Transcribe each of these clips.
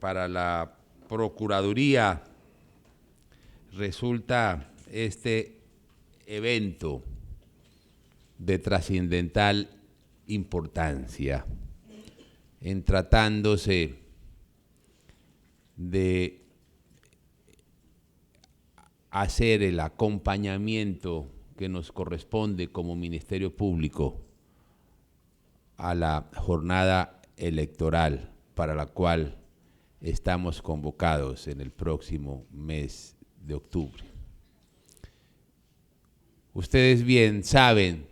para la Procuraduría resulta este evento de trascendental importancia en tratándose de hacer el acompañamiento que nos corresponde como Ministerio Público a la jornada electoral para la cual estamos convocados en el próximo mes de octubre. Ustedes bien saben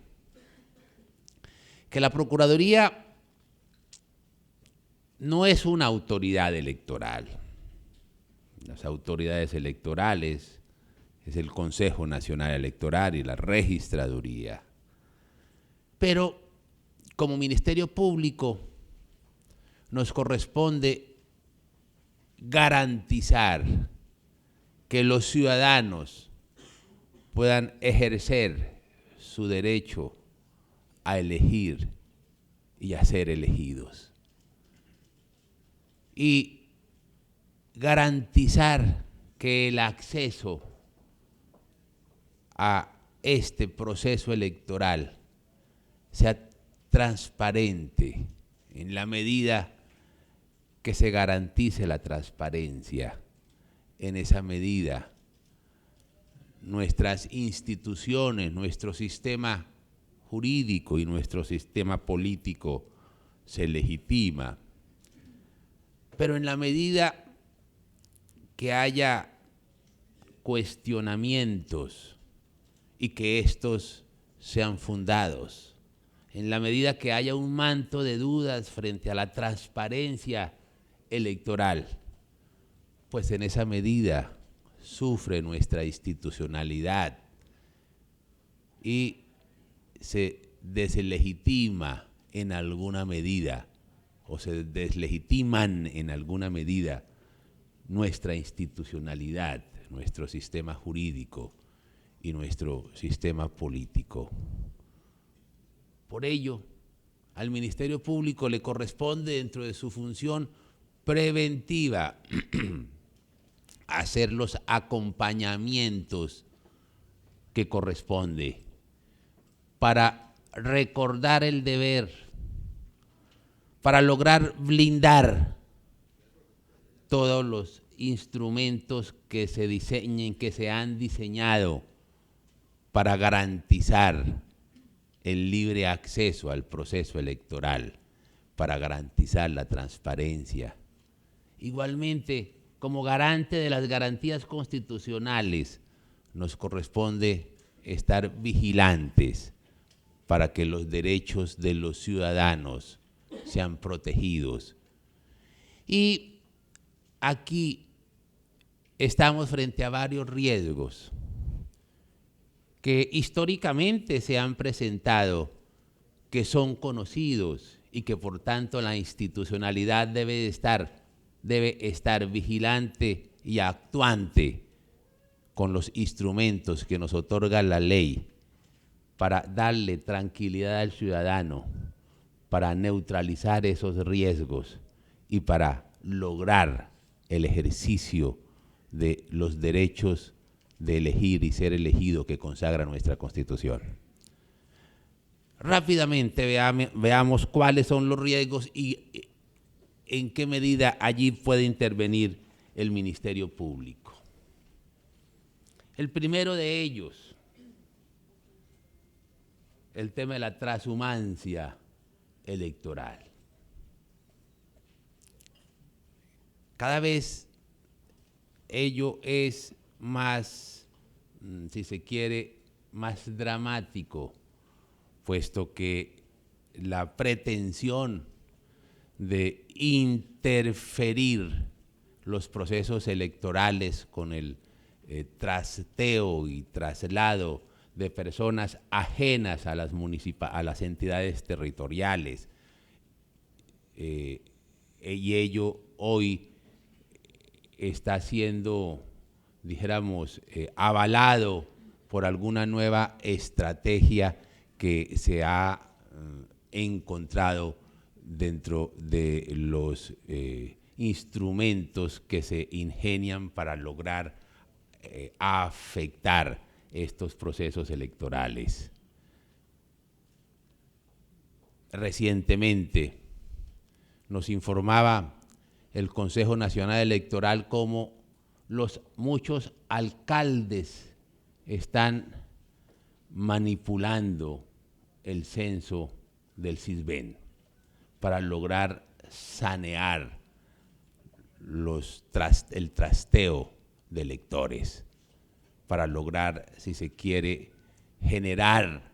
que la Procuraduría no es una autoridad electoral. Las autoridades electorales es el Consejo Nacional Electoral y la Registraduría. Pero como Ministerio Público nos corresponde garantizar que los ciudadanos puedan ejercer su derecho a elegir y a ser elegidos. Y garantizar que el acceso a este proceso electoral sea transparente en la medida que se garantice la transparencia. En esa medida, nuestras instituciones, nuestro sistema jurídico y nuestro sistema político se legitima. Pero en la medida que haya cuestionamientos y que estos sean fundados, en la medida que haya un manto de dudas frente a la transparencia electoral, pues en esa medida sufre nuestra institucionalidad y se deslegitima en alguna medida o se deslegitiman en alguna medida nuestra institucionalidad, nuestro sistema jurídico y nuestro sistema político. Por ello, al Ministerio Público le corresponde, dentro de su función preventiva, hacer los acompañamientos que corresponde para recordar el deber, para lograr blindar todos los instrumentos que se diseñen, que se han diseñado para garantizar el libre acceso al proceso electoral, para garantizar la transparencia. Igualmente, como garante de las garantías constitucionales, nos corresponde estar vigilantes para que los derechos de los ciudadanos sean protegidos. Y aquí estamos frente a varios riesgos que históricamente se han presentado, que son conocidos y que por tanto la institucionalidad debe estar vigilante y actuante con los instrumentos que nos otorga la ley para darle tranquilidad al ciudadano, para neutralizar esos riesgos y para lograr el ejercicio de los derechos de elegir y ser elegido que consagra nuestra Constitución. Rápidamente veamos cuáles son los riesgos y en qué medida allí puede intervenir el Ministerio Público. El primero de ellos, el tema de la transhumancia electoral. Cada vez ello es más, si se quiere, más dramático, puesto que la pretensión de interferir los procesos electorales con el trasteo y traslado de personas ajenas a las entidades territoriales, y ello hoy está siendo, dijéramos, avalado por alguna nueva estrategia que se ha encontrado dentro de los instrumentos que se ingenian para lograr afectar estos procesos electorales. Recientemente nos informaba el Consejo Nacional Electoral cómo muchos alcaldes están manipulando el censo del CISBEN para lograr sanear el trasteo de electores, para lograr, si se quiere, generar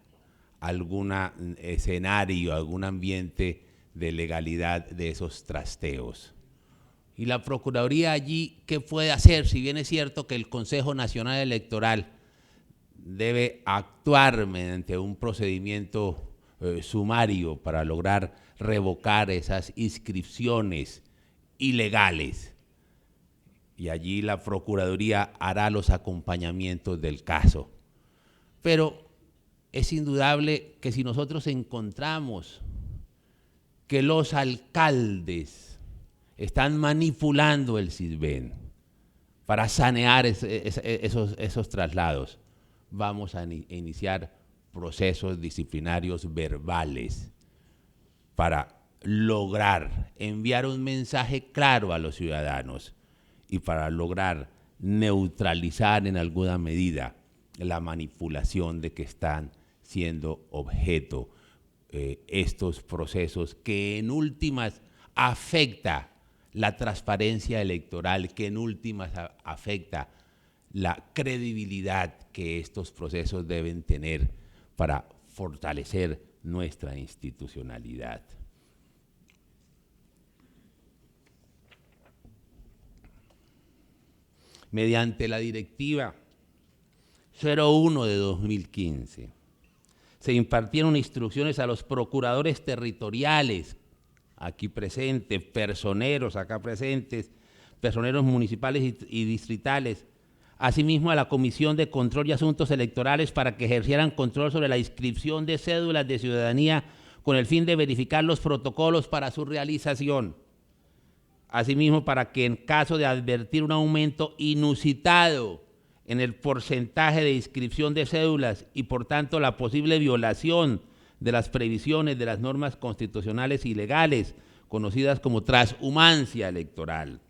algún escenario, algún ambiente de legalidad de esos trasteos. Y la Procuraduría allí, ¿qué puede hacer? Si bien es cierto que el Consejo Nacional Electoral debe actuar mediante un procedimiento sumario para lograr revocar esas inscripciones ilegales. Y allí la Procuraduría hará los acompañamientos del caso. Pero es indudable que si nosotros encontramos que los alcaldes están manipulando el CISBEN para sanear esos traslados, vamos a iniciar procesos disciplinarios verbales para lograr enviar un mensaje claro a los ciudadanos y para lograr neutralizar en alguna medida la manipulación de que están siendo objeto estos procesos que en últimas afecta la transparencia electoral, que en últimas afecta la credibilidad que estos procesos deben tener para fortalecer nuestra institucionalidad. Mediante la Directiva 01 de 2015, se impartieron instrucciones a los procuradores territoriales, aquí presentes, personeros acá presentes, personeros municipales y distritales, asimismo a la Comisión de Control y Asuntos Electorales para que ejercieran control sobre la inscripción de cédulas de ciudadanía con el fin de verificar los protocolos para su realización. Asimismo, para que en caso de advertir un aumento inusitado en el porcentaje de inscripción de cédulas y por tanto la posible violación de las previsiones de las normas constitucionales y legales, conocidas como transhumancia electoral,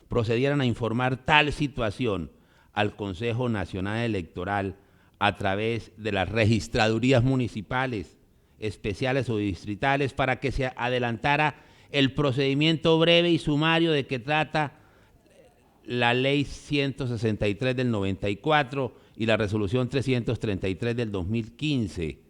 procedieran a informar tal situación al Consejo Nacional Electoral a través de las registradurías municipales, especiales o distritales, para que se adelantara el procedimiento breve y sumario de que trata la Ley 163 del 94 y la Resolución 333 del 2015,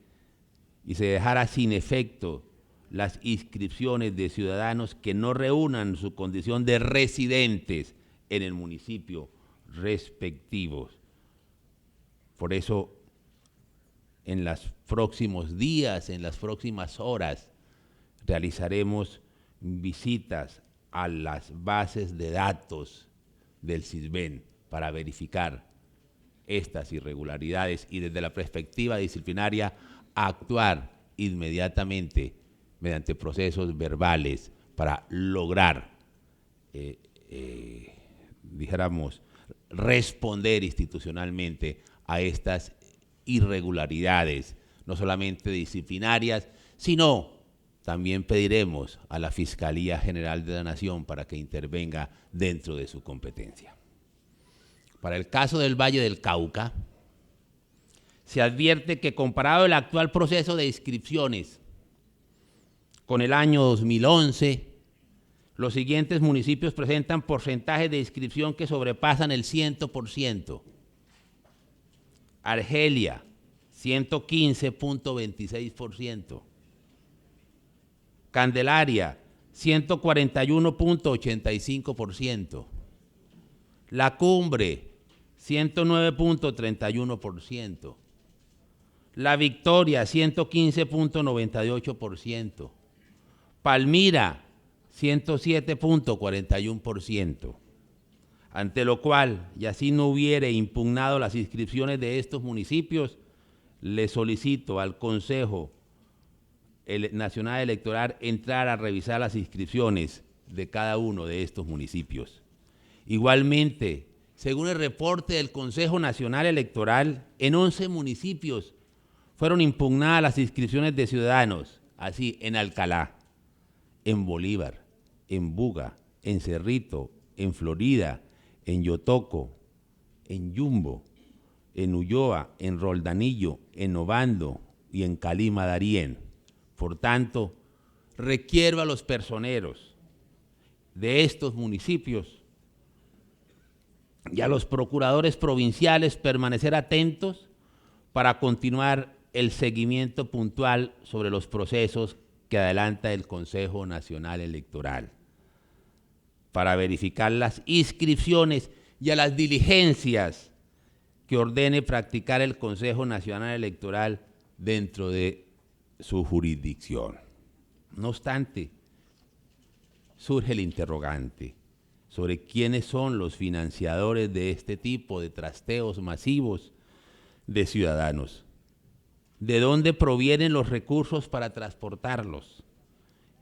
y se dejara sin efecto las inscripciones de ciudadanos que no reúnan su condición de residentes en el municipio respectivos. Por eso, en los próximos días, en las próximas horas, realizaremos visitas a las bases de datos del CISBEN para verificar estas irregularidades y desde la perspectiva disciplinaria actuar inmediatamente mediante procesos verbales para lograr, dijéramos, responder institucionalmente a estas irregularidades, no solamente disciplinarias, sino también pediremos a la Fiscalía General de la Nación para que intervenga dentro de su competencia. Para el caso del Valle del Cauca, se advierte que comparado el actual proceso de inscripciones con el año 2011, los siguientes municipios presentan porcentajes de inscripción que sobrepasan el 100%. Argelia, 115.26%. Candelaria, 141.85%. La Cumbre, 109.31%. La Victoria, 115.98%. Palmira, 107.41%. Ante lo cual, y así no hubiere impugnado las inscripciones de estos municipios, le solicito al Consejo Nacional Electoral entrar a revisar las inscripciones de cada uno de estos municipios. Igualmente, según el reporte del Consejo Nacional Electoral, en 11 municipios fueron impugnadas las inscripciones de ciudadanos, así en Alcalá, en Bolívar, en Buga, en Cerrito, en Florida, en Yotoco, en Yumbo, en Ulloa, en Roldanillo, en Obando y en Calima Darién. Por tanto, requiero a los personeros de estos municipios y a los procuradores provinciales permanecer atentos para continuar el seguimiento puntual sobre los procesos que adelanta el Consejo Nacional Electoral, para verificar las inscripciones y a las diligencias que ordene practicar el Consejo Nacional Electoral dentro de su jurisdicción. No obstante, surge el interrogante sobre quiénes son los financiadores de este tipo de trasteos masivos de ciudadanos. ¿De dónde provienen los recursos para transportarlos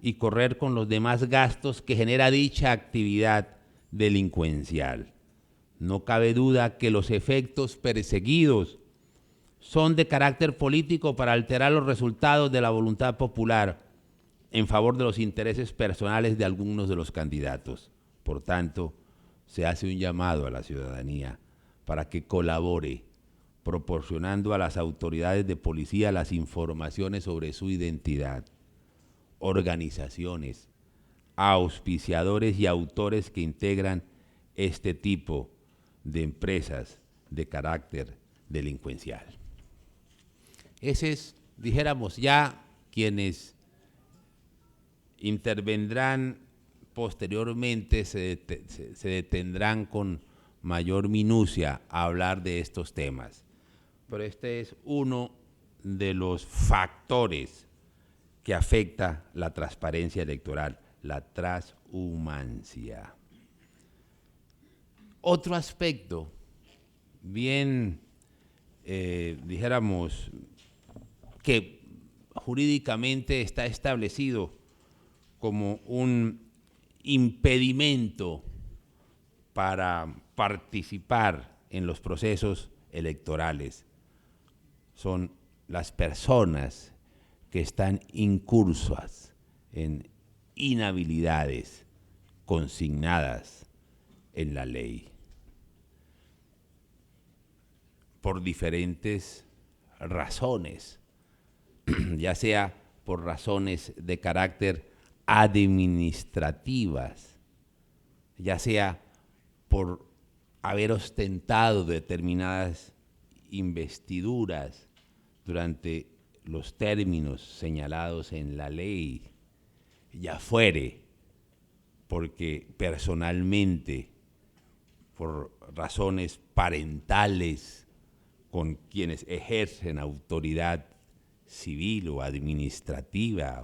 y correr con los demás gastos que genera dicha actividad delincuencial? No cabe duda que los efectos perseguidos son de carácter político para alterar los resultados de la voluntad popular en favor de los intereses personales de algunos de los candidatos. Por tanto, se hace un llamado a la ciudadanía para que colabore, proporcionando a las autoridades de policía las informaciones sobre su identidad, organizaciones, auspiciadores y autores que integran este tipo de empresas de carácter delincuencial. Ese es, dijéramos, ya quienes intervendrán posteriormente se detendrán con mayor minucia a hablar de estos temas. Pero este es uno de los factores que afecta la transparencia electoral, la transhumancia. Otro aspecto, bien, dijéramos, que jurídicamente está establecido como un impedimento para participar en los procesos electorales, son las personas que están incursas en inhabilidades consignadas en la ley por diferentes razones, ya sea por razones de carácter administrativas, ya sea por haber ostentado determinadas investiduras durante los términos señalados en la ley, ya fuere porque personalmente, por razones parentales con quienes ejercen autoridad civil o administrativa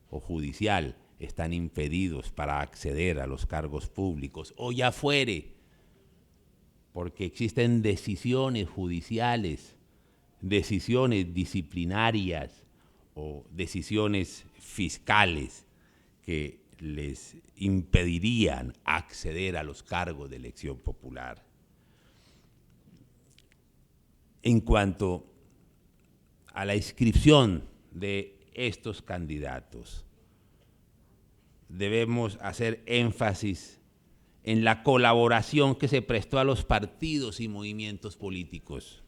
o judicial, están impedidos para acceder a los cargos públicos, o ya fuere porque existen decisiones judiciales, decisiones disciplinarias o decisiones fiscales que les impedirían acceder a los cargos de elección popular. En cuanto a la inscripción de estos candidatos, debemos hacer énfasis en la colaboración que se prestó a los partidos y movimientos políticos,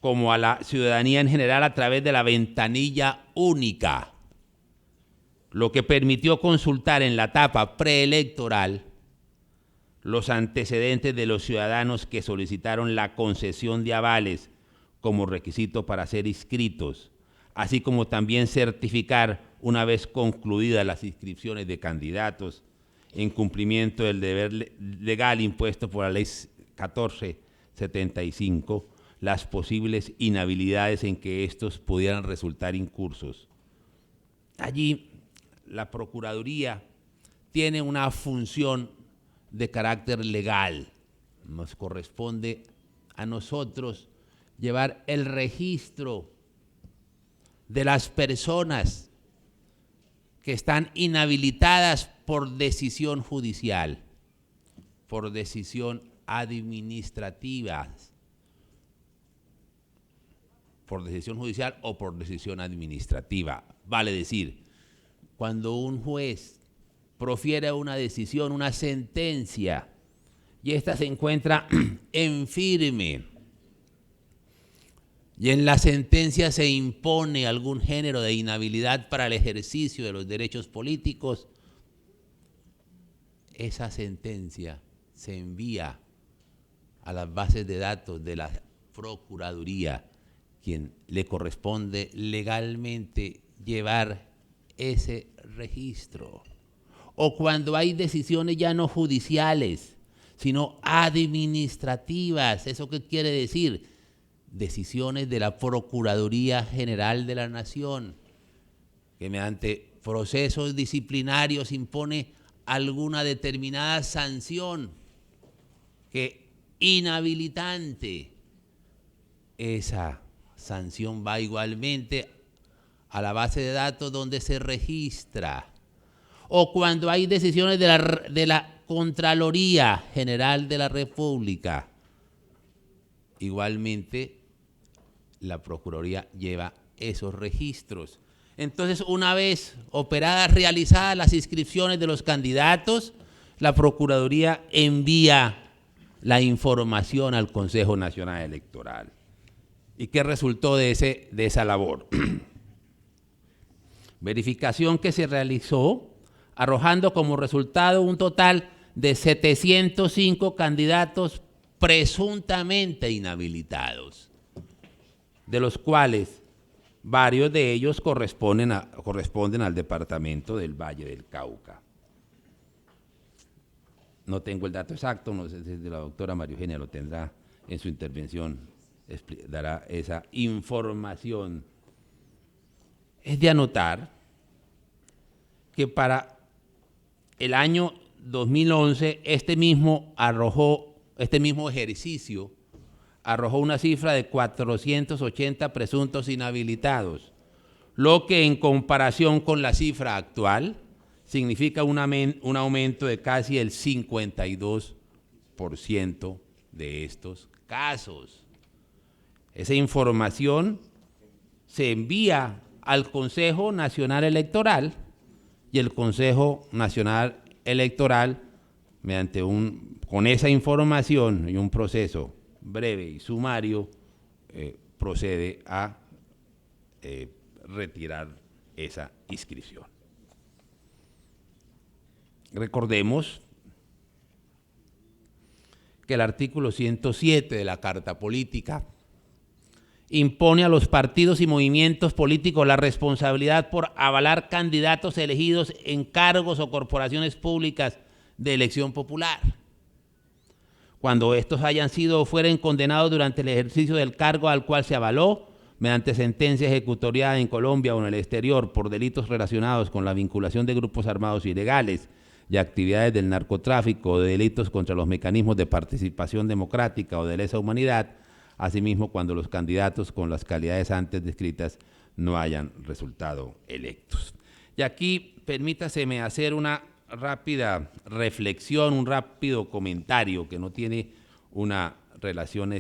como a la ciudadanía en general a través de la ventanilla única, lo que permitió consultar en la etapa preelectoral los antecedentes de los ciudadanos que solicitaron la concesión de avales como requisito para ser inscritos, así como también certificar, una vez concluidas las inscripciones de candidatos, en cumplimiento del deber legal impuesto por la Ley 1475, las posibles inhabilidades en que estos pudieran resultar incursos. Allí la Procuraduría tiene una función de carácter legal. Nos corresponde a nosotros llevar el registro de las personas que están inhabilitadas por decisión judicial, por decisión administrativa, por decisión judicial o por decisión administrativa. Vale decir, cuando un juez profiere una decisión, una sentencia, y ésta se encuentra en firme, y en la sentencia se impone algún género de inhabilidad para el ejercicio de los derechos políticos, esa sentencia se envía a las bases de datos de la Procuraduría, quien le corresponde legalmente llevar ese registro. O cuando hay decisiones ya no judiciales, sino administrativas. ¿Eso qué quiere decir? Decisiones de la Procuraduría General de la Nación, que mediante procesos disciplinarios impone alguna determinada sanción que inhabilitante. Esa sanción va igualmente a la base de datos donde se registra. O cuando hay decisiones de la Contraloría General de la República, igualmente la Procuraduría lleva esos registros. Entonces, una vez operadas, realizadas las inscripciones de los candidatos, la Procuraduría envía la información al Consejo Nacional Electoral. ¿Y qué resultó de esa labor? Verificación que se realizó arrojando como resultado un total de 705 candidatos presuntamente inhabilitados, de los cuales varios de ellos corresponden al departamento del Valle del Cauca. No tengo el dato exacto, no sé si la doctora María Eugenia lo tendrá en su intervención, dará esa información. Es de anotar que para el año 2011 este mismo ejercicio arrojó una cifra de 480 presuntos inhabilitados, lo que en comparación con la cifra actual significa un aumento de casi el 52% de estos casos. Esa información se envía al Consejo Nacional Electoral y el Consejo Nacional Electoral, con esa información y un proceso breve y sumario, procede a retirar esa inscripción. Recordemos que el artículo 107 de la Carta Política impone a los partidos y movimientos políticos la responsabilidad por avalar candidatos elegidos en cargos o corporaciones públicas de elección popular, cuando estos hayan sido o fueren condenados durante el ejercicio del cargo al cual se avaló, mediante sentencia ejecutoriada en Colombia o en el exterior por delitos relacionados con la vinculación de grupos armados ilegales y actividades del narcotráfico o de delitos contra los mecanismos de participación democrática o de lesa humanidad, asimismo cuando los candidatos con las calidades antes descritas no hayan resultado electos. Y aquí permítaseme hacer una rápida reflexión, un rápido comentario que no tiene una relación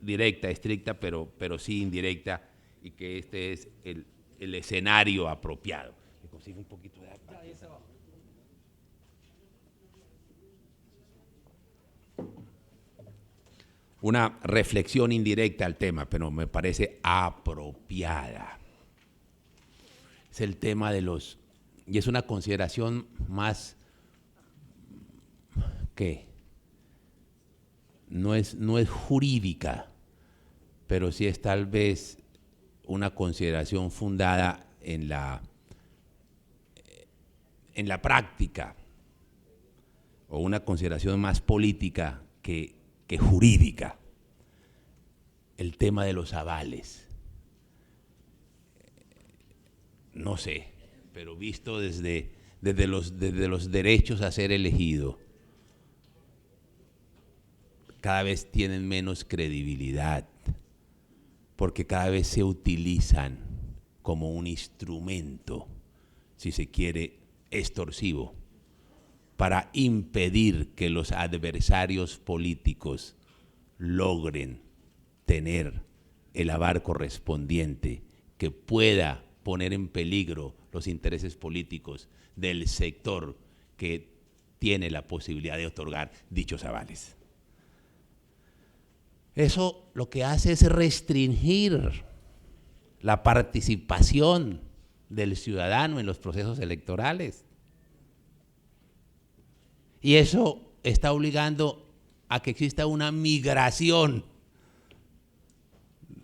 directa, estricta, pero sí indirecta, y que este es el escenario apropiado. ¿Me consigo un poquito de agua? Una reflexión indirecta al tema, pero me parece apropiada. Es el tema de y es una consideración más que no es jurídica, pero sí es tal vez una consideración fundada en la práctica, o una consideración más política que jurídica. El tema de los avales. No sé, pero visto desde los derechos a ser elegido, cada vez tienen menos credibilidad, porque cada vez se utilizan como un instrumento si se quiere, extorsivo, para impedir que los adversarios políticos logren tener el avar correspondiente que pueda poner en peligro los intereses políticos del sector que tiene la posibilidad de otorgar dichos avales. Eso lo que hace es restringir la participación del ciudadano en los procesos electorales. Y eso está obligando a que exista una migración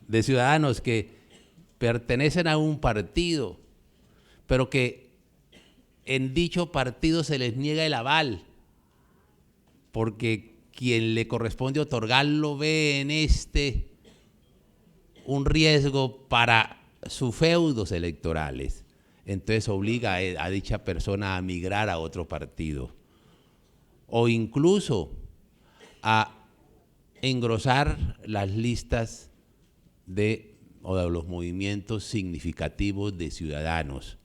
de ciudadanos que pertenecen a un partido, pero que en dicho partido se les niega el aval, porque quien le corresponde otorgarlo ve en un riesgo para sus feudos electorales. Entonces obliga a dicha persona a migrar a otro partido, o incluso a engrosar las listas de los movimientos significativos de ciudadanos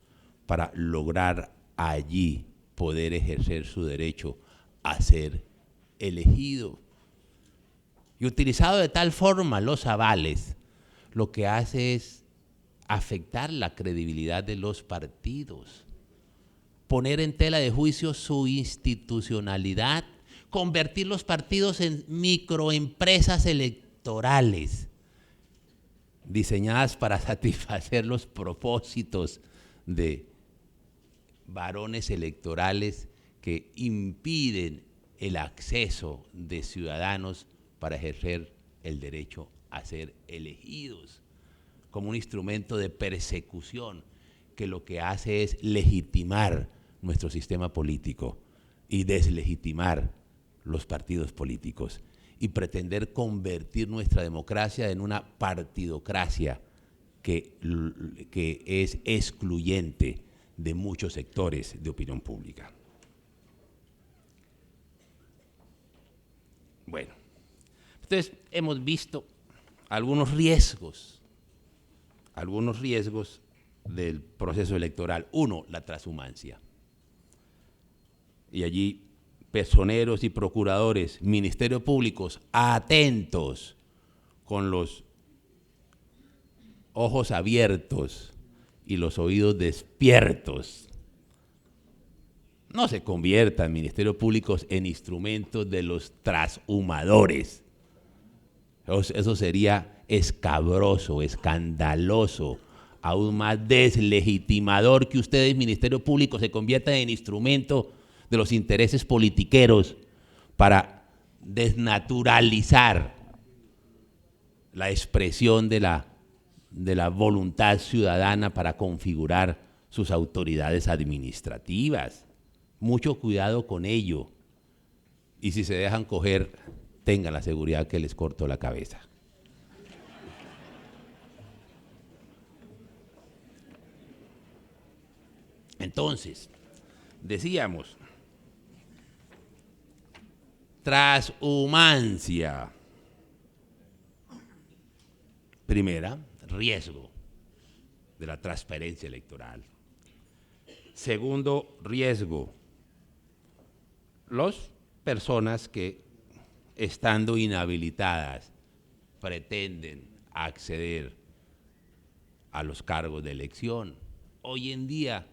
para lograr allí poder ejercer su derecho a ser elegido. Y utilizado de tal forma los avales, lo que hace es afectar la credibilidad de los partidos, poner en tela de juicio su institucionalidad, convertir los partidos en microempresas electorales diseñadas para satisfacer los propósitos de varones electorales que impiden el acceso de ciudadanos para ejercer el derecho a ser elegidos, como un instrumento de persecución que lo que hace es legitimar nuestro sistema político y deslegitimar los partidos políticos y pretender convertir nuestra democracia en una partidocracia que es excluyente de muchos sectores de opinión pública. Bueno, entonces hemos visto algunos riesgos del proceso electoral. Uno, la transhumancia. Y allí personeros y procuradores, ministerios públicos, atentos, con los ojos abiertos y los oídos despiertos. No se conviertan ministerios públicos en instrumentos de los transhumadores. Eso sería escabroso, escandaloso, aún más deslegitimador que ustedes, Ministerio Público, se conviertan en instrumento de los intereses politiqueros para desnaturalizar la expresión de la voluntad ciudadana para configurar sus autoridades administrativas. Mucho cuidado con ello. Y si se dejan coger, tengan la seguridad que les corto la cabeza. Entonces, decíamos, transhumancia. Primera, riesgo de la transparencia electoral. Segundo, riesgo, las personas que, estando inhabilitadas, pretenden acceder a los cargos de elección. Hoy en día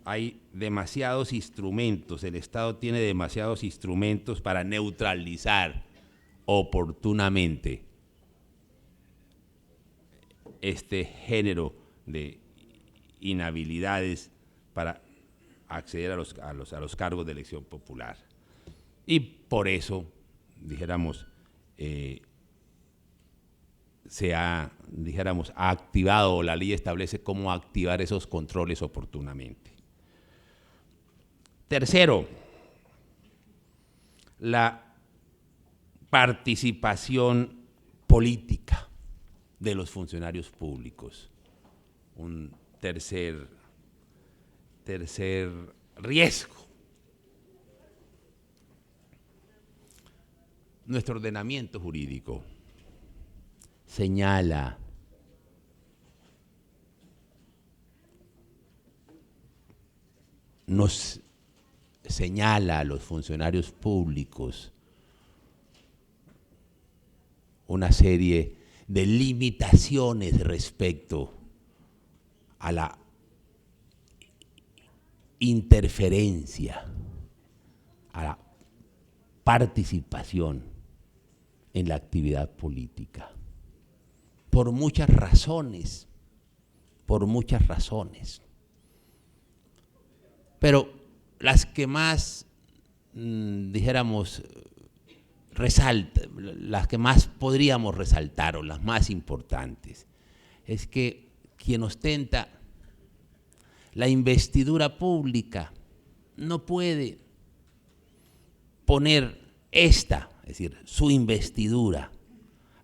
hay demasiados instrumentos, el Estado tiene demasiados instrumentos para neutralizar oportunamente este género de inhabilidades para acceder a los cargos de elección popular. Y por eso, dijéramos, se ha activado, la ley establece cómo activar esos controles oportunamente. Tercero, la participación política de los funcionarios públicos. Un tercer riesgo. Nuestro ordenamiento jurídico señala nos señala a los funcionarios públicos una serie de limitaciones respecto a la interferencia, a la participación en la actividad política. Por muchas razones, pero las que más, dijéramos, las que más podríamos resaltar o las más importantes, es que quien ostenta la investidura pública no puede poner es decir, su investidura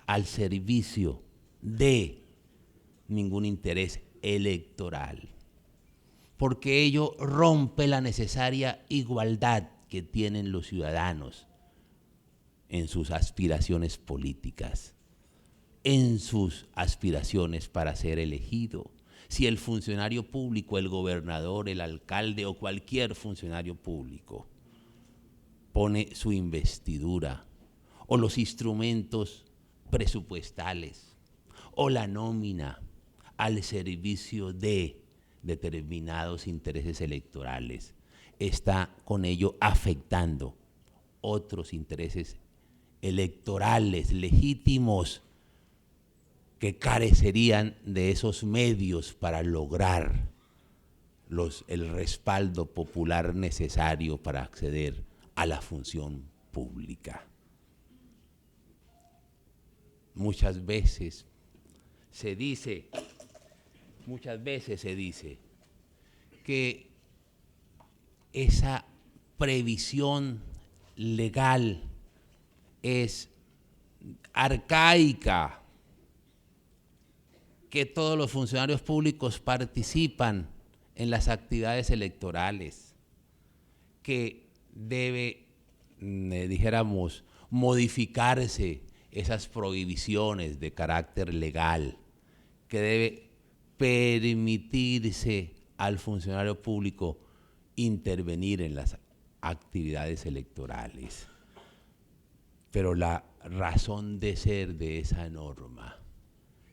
al servicio de ningún interés electoral, porque ello rompe la necesaria igualdad que tienen los ciudadanos en sus aspiraciones políticas, en sus aspiraciones para ser elegido. Si el funcionario público, el gobernador, el alcalde o cualquier funcionario público pone su investidura o los instrumentos presupuestales o la nómina al servicio de determinados intereses electorales, está con ello afectando otros intereses electorales legítimos que carecerían de esos medios para lograr el respaldo popular necesario para acceder a la función pública. Muchas veces se dice que esa previsión legal es arcaica, que todos los funcionarios públicos participan en las actividades electorales, que debe, dijéramos, modificarse esas prohibiciones de carácter legal, que debe permitirse al funcionario público intervenir en las actividades electorales. Pero la razón de ser de esa norma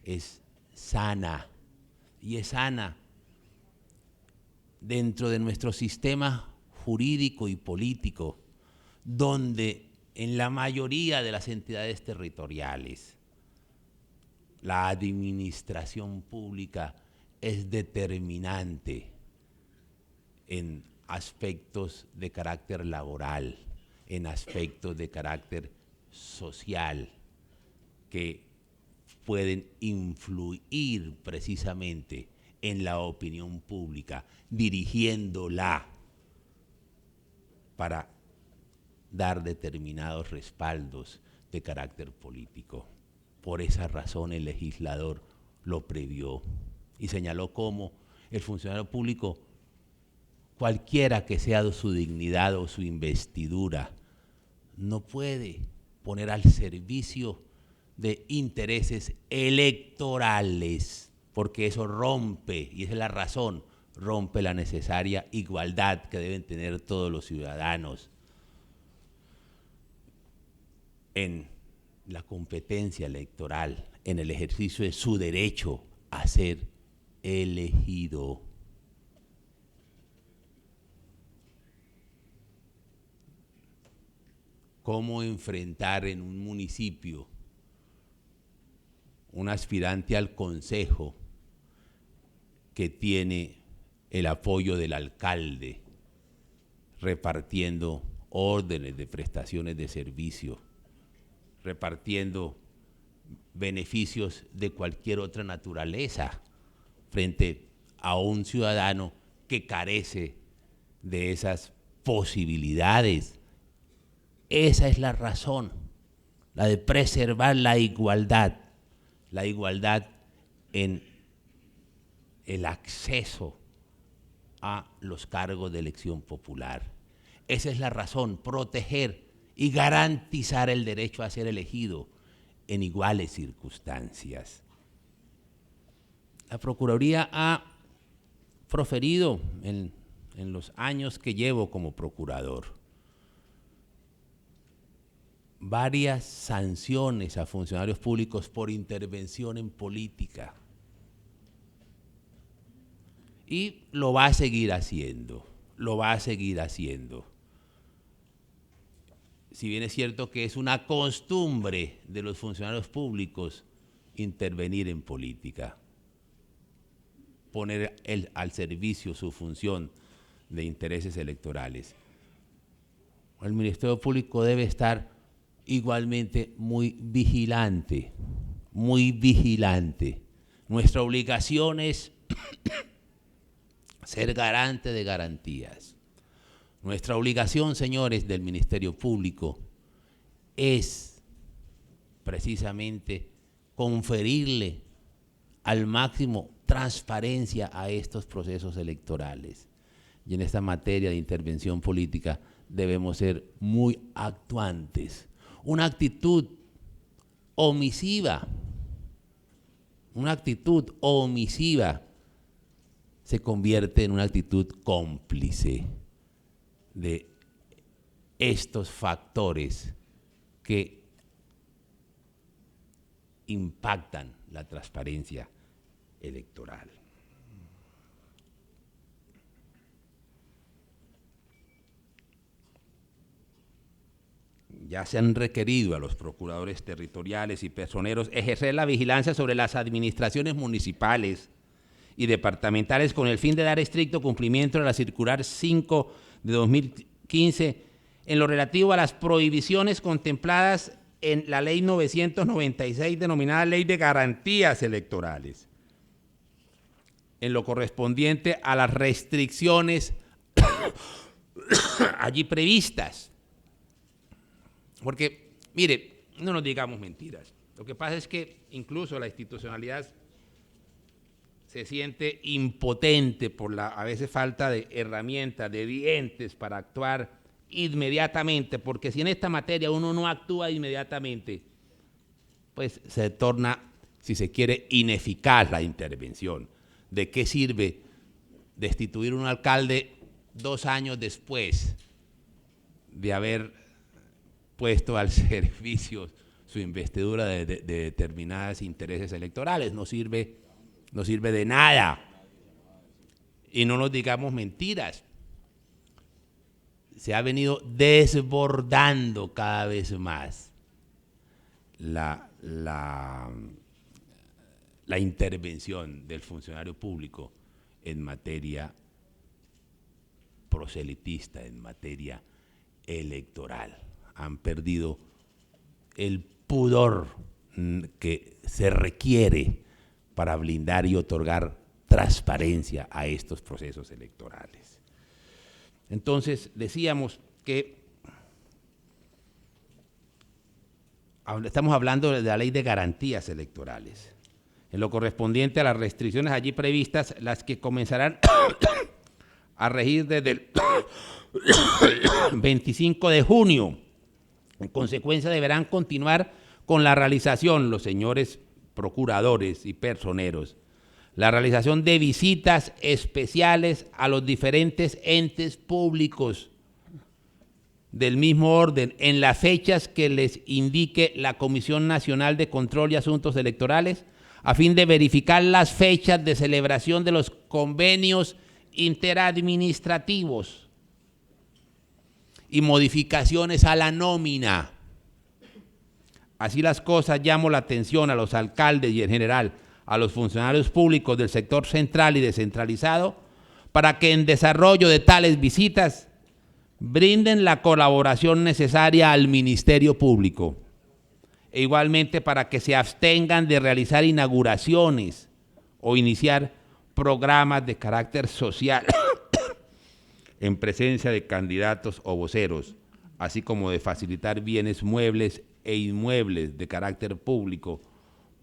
es sana, y es sana dentro de nuestro sistema jurídico y político, donde en la mayoría de las entidades territoriales la administración pública es determinante en aspectos de carácter laboral, en aspectos de carácter social, que pueden influir precisamente en la opinión pública, dirigiéndola para dar determinados respaldos de carácter político. Por esa razón el legislador lo previó y señaló cómo el funcionario público, cualquiera que sea su dignidad o su investidura, no puede poner al servicio de intereses electorales, porque eso rompe, y esa es la razón, rompe la necesaria igualdad que deben tener todos los ciudadanos en la competencia electoral, en el ejercicio de su derecho a ser elegido. ¿Cómo enfrentar en un municipio un aspirante al consejo que tiene el apoyo del alcalde repartiendo órdenes de prestaciones de servicio, repartiendo beneficios de cualquier otra naturaleza frente a un ciudadano que carece de esas posibilidades? Esa es la razón, la de preservar la igualdad en el acceso a los cargos de elección popular. Esa es la razón, proteger y garantizar el derecho a ser elegido en iguales circunstancias. La Procuraduría ha proferido en en los años que llevo como procurador, varias sanciones a funcionarios públicos por intervención en política. Y lo va a seguir haciendo, lo va a seguir haciendo. Si bien es cierto que es una costumbre de los funcionarios públicos intervenir en política, poner al servicio su función de intereses electorales. El Ministerio Público debe estar igualmente muy vigilante, muy vigilante. Nuestra obligación es ser garante de garantías. Nuestra obligación, señores del Ministerio Público, es precisamente conferirle al máximo transparencia a estos procesos electorales. Y en esta materia de intervención política debemos ser muy actuantes. Una actitud omisiva se convierte en una actitud cómplice de estos factores que impactan la transparencia electoral. Ya se han requerido a los procuradores territoriales y personeros ejercer la vigilancia sobre las administraciones municipales y departamentales con el fin de dar estricto cumplimiento a la circular 5 de 2015 en lo relativo a las prohibiciones contempladas en la ley 996 denominada Ley de Garantías Electorales, en lo correspondiente a las restricciones allí previstas. Porque, mire, no nos digamos mentiras. Lo que pasa es que incluso la institucionalidad se siente impotente por la a veces falta de herramientas, de dientes para actuar inmediatamente, porque si en esta materia uno no actúa inmediatamente, pues se torna, si se quiere, ineficaz la intervención. ¿De qué sirve destituir un alcalde 2 años después de haber puesto al servicio su investidura de determinados intereses electorales? No sirve de nada. Y no nos digamos mentiras. Se ha venido desbordando cada vez más la intervención del funcionario público en materia proselitista, en materia electoral. Han perdido el pudor que se requiere para blindar y otorgar transparencia a estos procesos electorales. Entonces, decíamos que estamos hablando de la Ley de Garantías Electorales. En lo correspondiente a las restricciones allí previstas, las que comenzarán a regir desde el 25 de junio. En consecuencia, deberán continuar con la realización, los señores procuradores y personeros, la realización de visitas especiales a los diferentes entes públicos del mismo orden en las fechas que les indique la Comisión Nacional de Control y Asuntos Electorales, a fin de verificar las fechas de celebración de los convenios interadministrativos y modificaciones a la nómina. Así las cosas, llamo la atención a los alcaldes y en general a los funcionarios públicos del sector central y descentralizado para que en desarrollo de tales visitas brinden la colaboración necesaria al Ministerio Público e igualmente para que se abstengan de realizar inauguraciones o iniciar programas de carácter social en presencia de candidatos o voceros, así como de facilitar bienes muebles e inmuebles de carácter público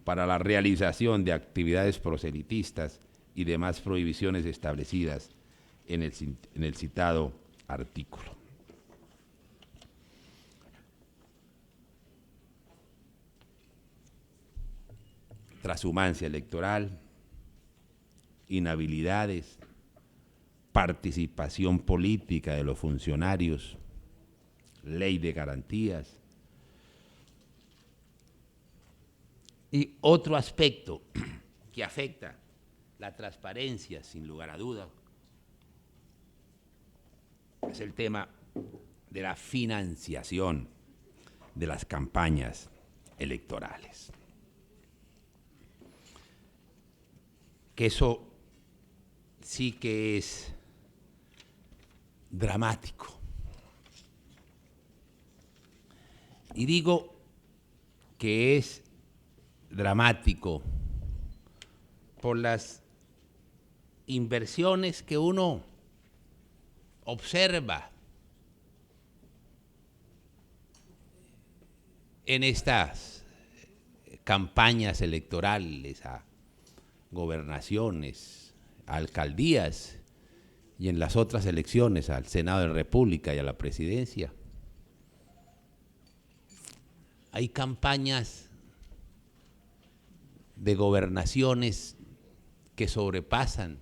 para la realización de actividades proselitistas y demás prohibiciones establecidas en el citado artículo. Trashumancia electoral, inhabilidades, participación política de los funcionarios, ley de garantías. Y otro aspecto que afecta la transparencia, sin lugar a duda, es el tema de la financiación de las campañas electorales. Que eso sí que es dramático. Y digo que es dramático por las inversiones que uno observa en estas campañas electorales a gobernaciones, a alcaldías y en las otras elecciones al Senado de la República y a la presidencia. Hay campañas de gobernaciones que sobrepasan,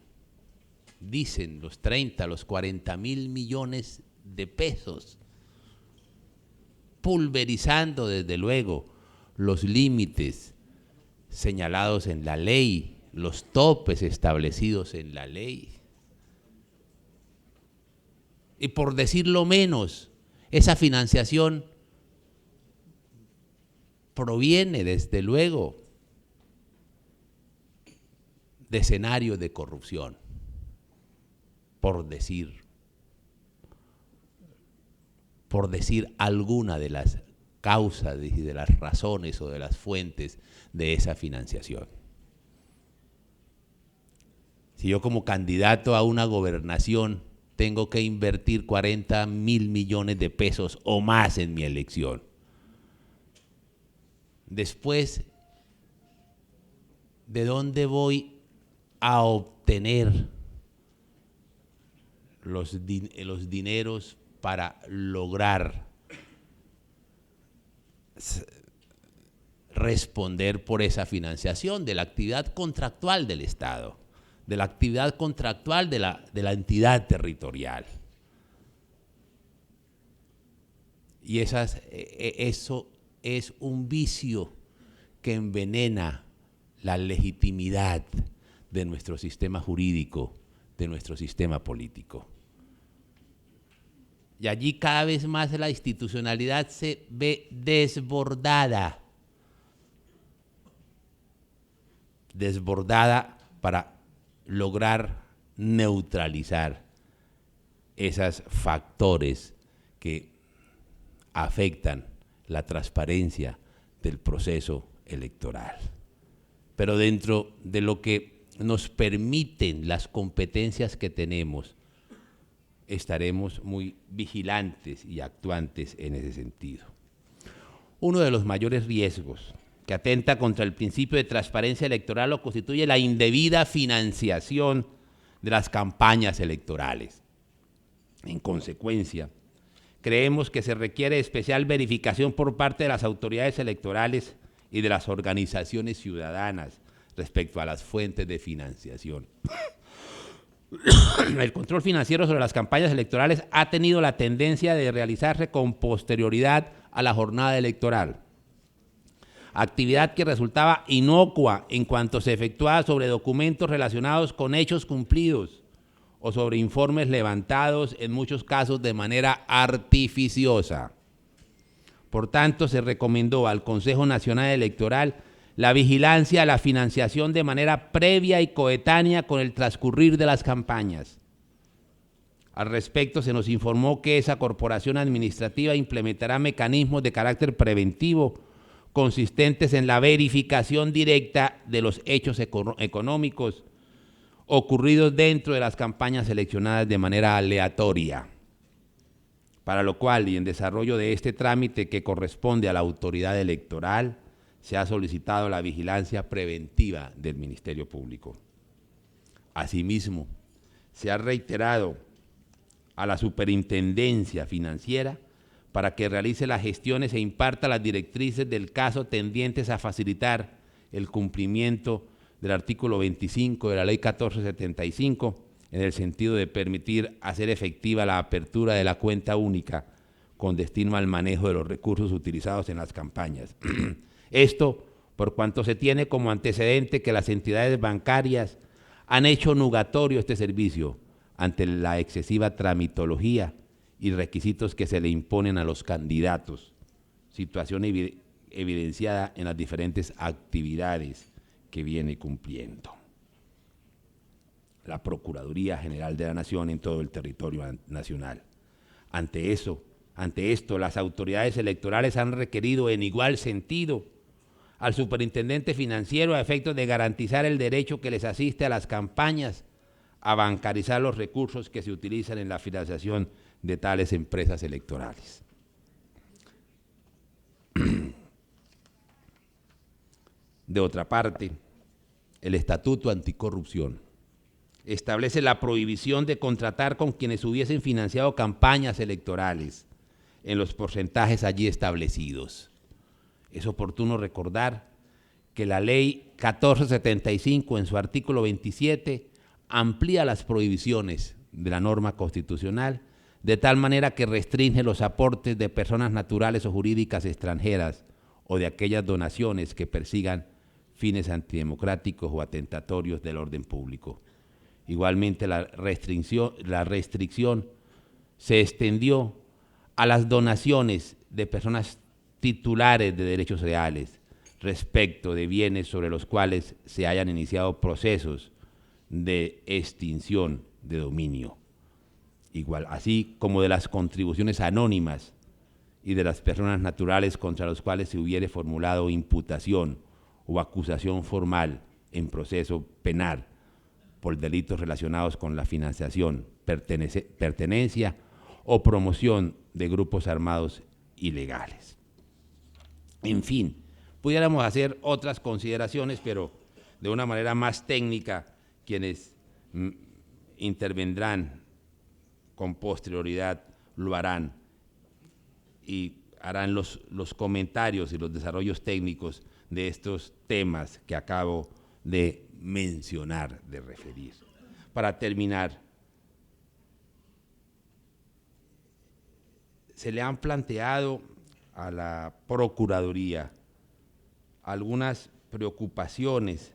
dicen, los 30, los 40.000 millones de pesos, pulverizando desde luego los límites señalados en la ley, los topes establecidos en la ley. Y por decirlo menos, esa financiación proviene desde luego de escenarios de corrupción, por decir alguna de las causas y de las razones o de las fuentes de esa financiación. Si yo como candidato a una gobernación tengo que invertir 40.000 millones de pesos o más en mi elección, después, ¿de dónde voy a obtener los dineros para lograr responder por esa financiación de la actividad contractual del Estado, de la actividad contractual de la entidad territorial? Y eso es un vicio que envenena la legitimidad de nuestro sistema jurídico, de nuestro sistema político. Y allí cada vez más la institucionalidad se ve desbordada para lograr neutralizar esos factores que afectan la transparencia del proceso electoral. Pero dentro de lo que nos permiten las competencias que tenemos, estaremos muy vigilantes y actuantes en ese sentido. Uno de los mayores riesgos que atenta contra el principio de transparencia electoral lo constituye la indebida financiación de las campañas electorales. En consecuencia, creemos que se requiere especial verificación por parte de las autoridades electorales y de las organizaciones ciudadanas respecto a las fuentes de financiación. El control financiero sobre las campañas electorales ha tenido la tendencia de realizarse con posterioridad a la jornada electoral, actividad que resultaba inocua en cuanto se efectuaba sobre documentos relacionados con hechos cumplidos o sobre informes levantados, en muchos casos de manera artificiosa. Por tanto, se recomendó al Consejo Nacional Electoral la vigilancia a la financiación de manera previa y coetánea con el transcurrir de las campañas. Al respecto, se nos informó que esa corporación administrativa implementará mecanismos de carácter preventivo consistentes en la verificación directa de los hechos económicos ocurridos dentro de las campañas seleccionadas de manera aleatoria, para lo cual y en desarrollo de este trámite que corresponde a la autoridad electoral, se ha solicitado la vigilancia preventiva del Ministerio Público. Asimismo, se ha reiterado a la Superintendencia Financiera para que realice las gestiones e imparta las directrices del caso tendientes a facilitar el cumplimiento del artículo 25 de la Ley 1475 en el sentido de permitir hacer efectiva la apertura de la cuenta única con destino al manejo de los recursos utilizados en las campañas. Esto por cuanto se tiene como antecedente que las entidades bancarias han hecho nugatorio este servicio ante la excesiva tramitología y requisitos que se le imponen a los candidatos, situación evidenciada en las diferentes actividades que viene cumpliendo la Procuraduría General de la Nación en todo el territorio nacional. Ante esto, las autoridades electorales han requerido en igual sentido al superintendente financiero a efectos de garantizar el derecho que les asiste a las campañas a bancarizar los recursos que se utilizan en la financiación de tales empresas electorales. De otra parte, el Estatuto Anticorrupción establece la prohibición de contratar con quienes hubiesen financiado campañas electorales en los porcentajes allí establecidos. Es oportuno recordar que la Ley 1475, en su artículo 27, amplía las prohibiciones de la norma constitucional de tal manera que restringe los aportes de personas naturales o jurídicas extranjeras o de aquellas donaciones que persigan fines antidemocráticos o atentatorios del orden público. Igualmente, la restricción se extendió a las donaciones de personas titulares de derechos reales respecto de bienes sobre los cuales se hayan iniciado procesos de extinción de dominio, así como de las contribuciones anónimas y de las personas naturales contra los cuales se hubiere formulado imputación o acusación formal en proceso penal por delitos relacionados con la financiación, pertenencia o promoción de grupos armados ilegales. En fin, pudiéramos hacer otras consideraciones, pero de una manera más técnica, quienes intervendrán con posterioridad lo harán y harán los comentarios y los desarrollos técnicos de estos temas que acabo de mencionar, de referir. Para terminar, se le han planteado a la Procuraduría algunas preocupaciones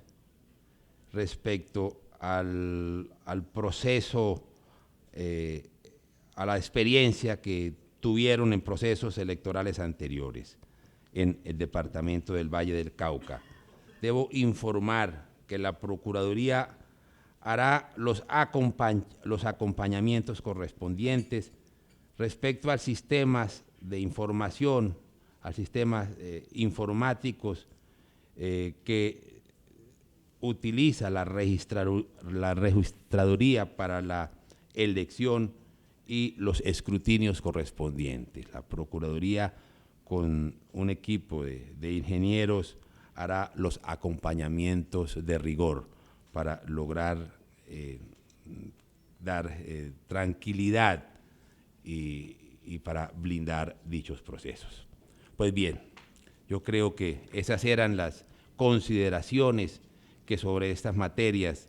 respecto al proceso, a la experiencia que tuvieron en procesos electorales anteriores en el departamento del Valle del Cauca. Debo informar que la Procuraduría hará los acompañamientos correspondientes respecto a sistemas de información, a sistemas informáticos que utiliza la registraduría para la elección y los escrutinios correspondientes. La Procuraduría, con un equipo de ingenieros, hará los acompañamientos de rigor para lograr dar tranquilidad y para blindar dichos procesos. Pues bien, yo creo que esas eran las consideraciones que sobre estas materias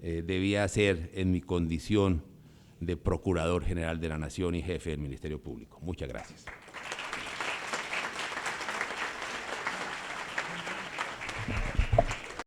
debía hacer en mi condición de Procurador General de la Nación y jefe del Ministerio Público. Muchas gracias.